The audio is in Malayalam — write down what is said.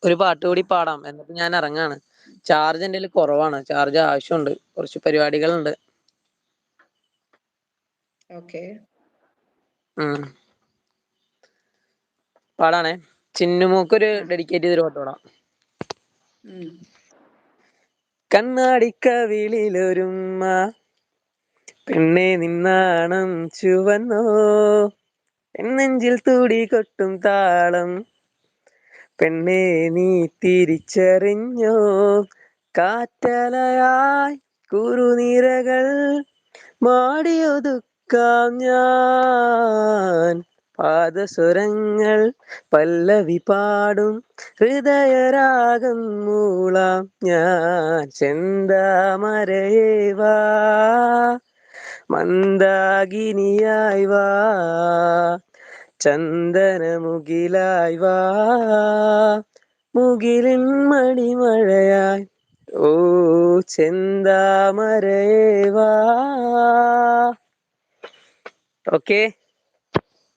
ഒരു പാട്ട് കൂടി പാടാം. എന്നിട്ട് ഞാൻ ഇറങ്ങാണ്. ചാർജ് എന്റേല് കുറവാണ്. ചാർജ് ആവശ്യമുണ്ട്. കുറച്ച് പരിപാടികളുണ്ട്. ഓക്കെ. പാടാണേ. ചിന്നുമോക്കൊരു ഡെഡിക്കേറ്റ് ചെയ്തൊരു പാട്ട് പാടാം. കണ്ണാടിക്കവിളിലൊരുമ്മ പെണ്ണെ നിന്നാണം ചുവന്നോ എന്നെഞ്ചിൽ തുടി കൊട്ടും താളം പെണ്ണെ നീ തിരിച്ചറിഞ്ഞോ കാറ്റലയായി കുറുനിരകൾ മാടിയൊതുക്കാം ഞാൻ പാദസ്വരങ്ങൾ പല്ലവി പാടും ഹൃദയരാഗം മൂളാം ഞാൻ ചെന്താമരയേവാ മന്ദാകിനിയായി വാ ചന്ദനമുകിലായി വാ മുകിലിൻ മണിമഴയായി ഓ ചെന്താമരയേവാ. ഓക്കെ.